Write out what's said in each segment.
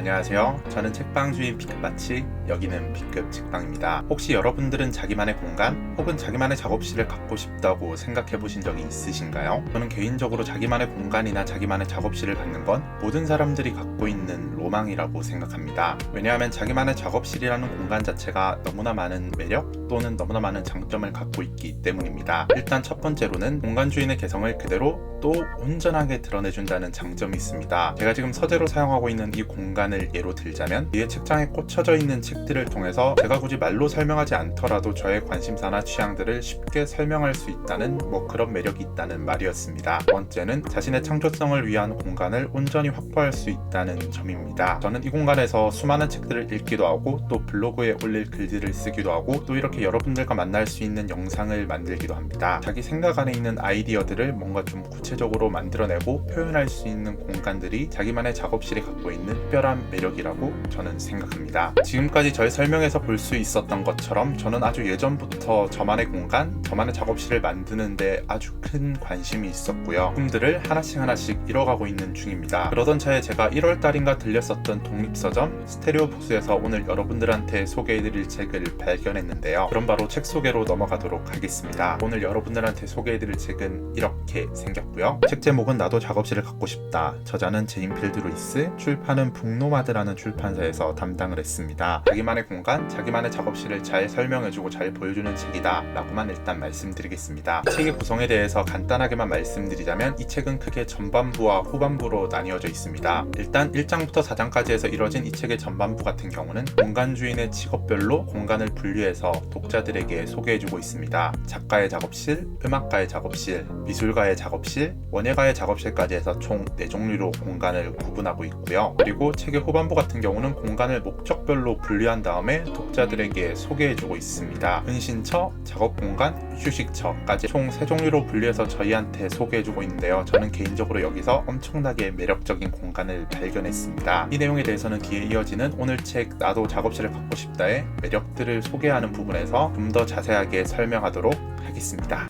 안녕하세요. 저는 책방 주인 B급마치, 여기는 B급 책방입니다. 혹시 여러분들은 자기만의 공간 혹은 자기만의 작업실을 갖고 싶다고 생각해 보신 적이 있으신가요? 저는 개인적으로 자기만의 공간이나 자기만의 작업실을 갖는 건 모든 사람들이 갖고 있는 로망이라고 생각합니다. 왜냐하면 자기만의 작업실이라는 공간 자체가 너무나 많은 매력 또는 너무나 많은 장점을 갖고 있기 때문입니다. 일단 첫 번째로는 공간 주인의 개성을 그대로 또 온전하게 드러내준다는 장점이 있습니다. 제가 지금 서재로 사용하고 있는 이 공간을 예로 들자면 위에 책장에 꽂혀져 있는 책들을 통해서 제가 굳이 말로 설명하지 않더라도 저의 관심사나 취향들을 쉽게 설명할 수 있다는 그런 매력이 있다는 말이었습니다. 두 번째는 자신의 창조성을 위한 공간을 온전히 확보할 수 있다는 점입니다. 저는 이 공간에서 수많은 책들을 읽기도 하고 또 블로그에 올릴 글들을 쓰기도 하고 또 이렇게 여러분들과 만날 수 있는 영상을 만들기도 합니다. 자기 생각 안에 있는 아이디어들을 뭔가 좀 구체적으로 만들어내고 표현할 수 있는 공간들이 자기만의 작업실이 갖고 있는 특별한 매력이라고 저는 생각합니다. 지금까지 저의 설명에서 볼 수 있었던 것처럼 저는 아주 예전부터 저만의 공간, 저만의 작업실을 만드는데 아주 큰 관심이 있었고요. 꿈들을 하나씩 이뤄가고 있는 중입니다. 그러던 차에 제가 1월달인가 들렸었던 독립서점 스테레오 북스에서 오늘 여러분들한테 소개해드릴 책을 발견했는데요. 그럼 바로 책 소개로 넘어가도록 하겠습니다. 오늘 여러분들한테 소개해드릴 책은 이렇게 생겼고요. 책 제목은 나도 작업실을 갖고 싶다. 저자는 제임필드 루이스, 출판은 북노마드라는 출판사에서 담당을 했습니다. 자기만의 공간, 자기만의 작업실을 잘 설명해주고 잘 보여주는 책이다 라고만 일단 말씀드리겠습니다. 이 책의 구성에 대해서 간단하게만 말씀드리자면 이 책은 크게 전반부와 후반부로 나뉘어져 있습니다. 일단 1장부터 4장까지 해서 이뤄진 이 책의 전반부 같은 경우는 공간 주인의 직업별로 공간을 분류해서 독자들에게 소개해주고 있습니다. 작가의 작업실, 음악가의 작업실, 미술가의 작업실, 원예가의 작업실까지 해서 총 4종류로 공간을 구분하고 있고요. 그리고 책의 후반부 같은 경우는 공간을 목적별로 분류한 다음에 독자들에게 소개해주고 있습니다. 은신처, 작업공간, 휴식처까지 총 3종류로 분류해서 저희한테 소개해주고 있는데요. 저는 개인적으로 여기서 엄청나게 매력적인 공간을 발견했습니다. 이 내용에 대해서는 뒤에 이어지는 오늘 책 나도 작업실을 갖고 싶다의 매력들을 소개하는 부분에서 좀 더 자세하게 설명하도록 하겠습니다.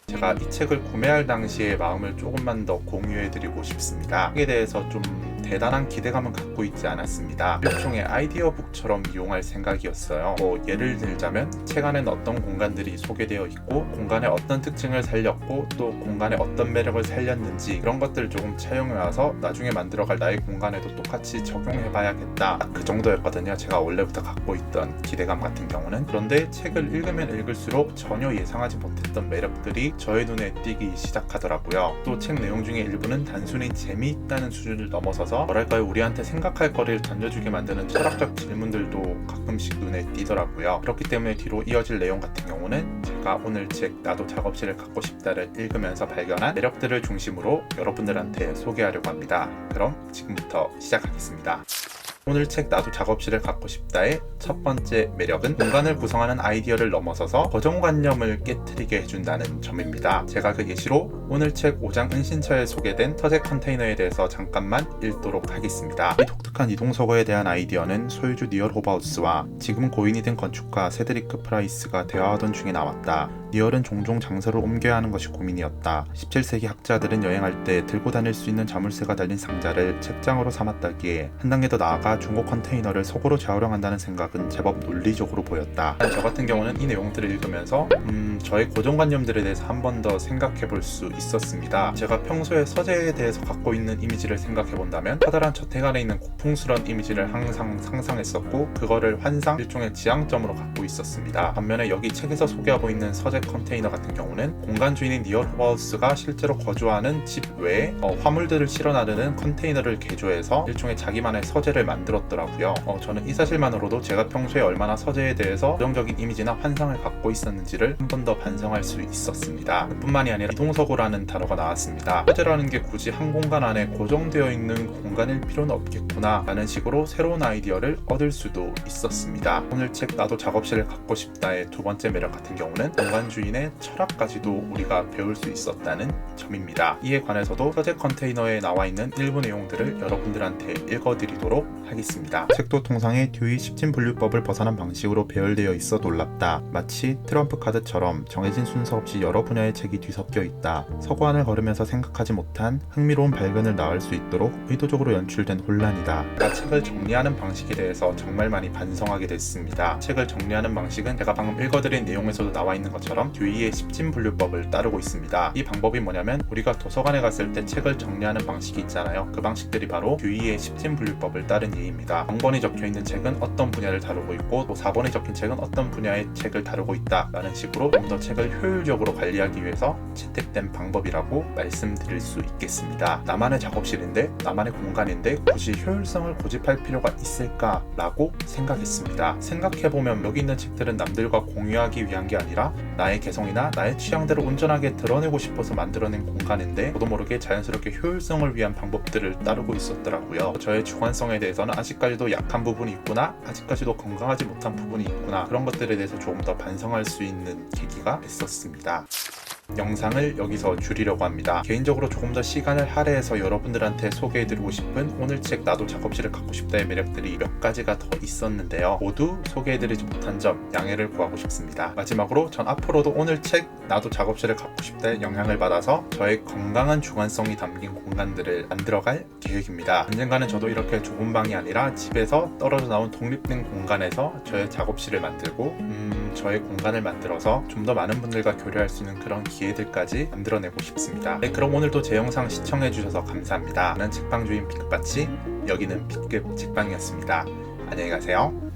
제가 이 책을 구매할 당시의 마음을 조금만 더 공유해드리고 싶습니다. 책에 대해서 좀 대단한 기대감은 갖고 있지 않았습니다. 일종의 아이디어북처럼 이용할 생각이었어요. 예를 들자면 책 안에는 어떤 공간들이 소개되어 있고 공간의 어떤 특징을 살렸고 또 공간의 어떤 매력을 살렸는지 그런 것들을 조금 차용해와서 나중에 만들어갈 나의 공간에도 똑같이 적용해봐야겠다. 그 정도였거든요. 제가 원래부터 갖고 있던 기대감 같은 경우는. 그런데 책을 읽으면 읽을수록 전혀 예상하지 못했던 매력들이 저의 눈에 띄기 시작하더라고요. 또 책 내용 중에 일부는 단순히 재미있다는 수준을 넘어서서 우리한테 생각할 거리를 던져주게 만드는 철학적 질문들도 가끔씩 눈에 띄더라고요. 그렇기 때문에 뒤로 이어질 내용 같은 경우는 제가 오늘 책 나도 작업실을 갖고 싶다를 읽으면서 발견한 매력들을 중심으로 여러분들한테 소개하려고 합니다. 그럼 지금부터 시작하겠습니다. 오늘 책 나도 작업실을 갖고 싶다의 첫 번째 매력은 공간을 구성하는 아이디어를 넘어서서 고정관념을 깨트리게 해준다는 점입니다. 제가 그 예시로 오늘 책 5장 은신처에 소개된 서재 컨테이너에 대해서 잠깐만 읽도록 하겠습니다. 이 독특한 이동서거에 대한 아이디어는 소유주 니얼 호바우스와 지금은 고인이 된 건축가 세드리크 프라이스가 대화하던 중에 나왔다. 니얼은 종종 장소를 옮겨야 하는 것이 고민이었다. 17세기 학자들은 여행할 때 들고 다닐 수 있는 자물쇠가 달린 상자를 책장으로 삼았다기에 한 단계 더 나아가 중고 컨테이너를 속으로 재활용한다는 생각은 제법 논리적으로 보였다. 저 같은 경우는 이 내용들을 읽으면서 저의 고정관념들에 대해서 한 번 더 생각해 볼 수 있었습니다. 제가 평소에 서재에 대해서 갖고 있는 이미지를 생각해 본다면 커다란 저택 안에 있는 고풍스러운 이미지를 항상 상상했었고 그거를 환상, 일종의 지향점으로 갖고 있었습니다. 반면에 여기 책에서 소개하고 있는 서재 컨테이너 같은 경우는 공간 주인인 니얼 호바우스가 실제로 거주하는 집 외에 화물들을 실어 나르는 컨테이너를 개조해서 일종의 자기만의 서재를 만들었더라고요. 저는 이 사실만으로도 제가 평소에 얼마나 서재에 대해서 부정적인 이미지나 환상을 갖고 있었는지를 한 번 더 반성할 수 있었습니다. 뿐만이 아니라 이동서고라는 단어가 나왔습니다. 서재라는 게 굳이 한 공간 안에 고정되어 있는 공간일 필요는 없겠구나 라는 식으로 새로운 아이디어를 얻을 수도 있었습니다. 오늘 책 나도 작업실을 갖고 싶다의 두 번째 매력 같은 경우는 공간 주인의 철학까지도 우리가 배울 수 있었다는 점입니다. 이에 관해서도 서재 컨테이너에 나와 있는 일부 내용들을 여러분들한테 읽어드리도록 하겠습니다. 책도 통상의 듀이 10진 분류법을 벗어난 방식으로 배열되어 있어 놀랍다. 마치 트럼프 카드처럼 정해진 순서 없이 여러 분야의 책이 뒤섞여 있다. 서구안을 걸으면서 생각하지 못한 흥미로운 발견을 낳을 수 있도록 의도적으로 연출된 혼란이다. 책을 정리하는 방식에 대해서 정말 많이 반성하게 됐습니다. 책을 정리하는 방식은 제가 방금 읽어드린 내용에서도 나와 있는 것처럼 듀이의 10진 분류법을 따르고 있습니다. 이 방법이 뭐냐면 우리가 도서관에 갔을 때 책을 정리하는 방식이 있잖아요. 그 방식들이 바로 듀이의 10진 분류법을 따른 예입니다. 0번이 적혀있는 책은 어떤 분야를 다루고 있고 또 4번이 적힌 책은 어떤 분야의 책을 다루고 있다 라는 식으로 좀 더 책을 효율적으로 관리하기 위해서 채택된 방법이라고 말씀드릴 수 있겠습니다. 나만의 작업실인데 나만의 공간인데 굳이 효율성을 고집할 필요가 있을까 라고 생각했습니다. 생각해보면 여기 있는 책들은 남들과 공유하기 위한 게 아니라 나의 개성이나 나의 취향대로 온전하게 드러내고 싶어서 만들어낸 공간인데 저도 모르게 자연스럽게 효율성을 위한 방법들을 따르고 있었더라고요. 저의 주관성에 대해서는 아직까지도 약한 부분이 있구나, 아직까지도 건강하지 못한 부분이 있구나, 그런 것들에 대해서 조금 더 반성할 수 있는 계기가 됐었습니다. 영상을 여기서 줄이려고 합니다. 개인적으로 조금 더 시간을 할애해서 여러분들한테 소개해드리고 싶은 오늘 책 나도 작업실을 갖고 싶다의 매력들이 몇 가지가 더 있었는데요. 모두 소개해드리지 못한 점 양해를 구하고 싶습니다. 마지막으로 전 앞으로도 오늘 책 나도 작업실을 갖고 싶다의 영향을 받아서 저의 건강한 주관성이 담긴 공간들을 만들어갈 계획입니다. 언젠가는 저도 이렇게 좁은 방이 아니라 집에서 떨어져 나온 독립된 공간에서 저의 작업실을 만들고 저의 공간을 만들어서 좀 더 많은 분들과 교류할 수 있는 그런 기회들까지 만들어내고 싶습니다. 네, 그럼 오늘도 제 영상 시청해주셔서 감사합니다. 저는 책방주인 B급 바치, 여기는 B급 책방이었습니다. 안녕히 가세요.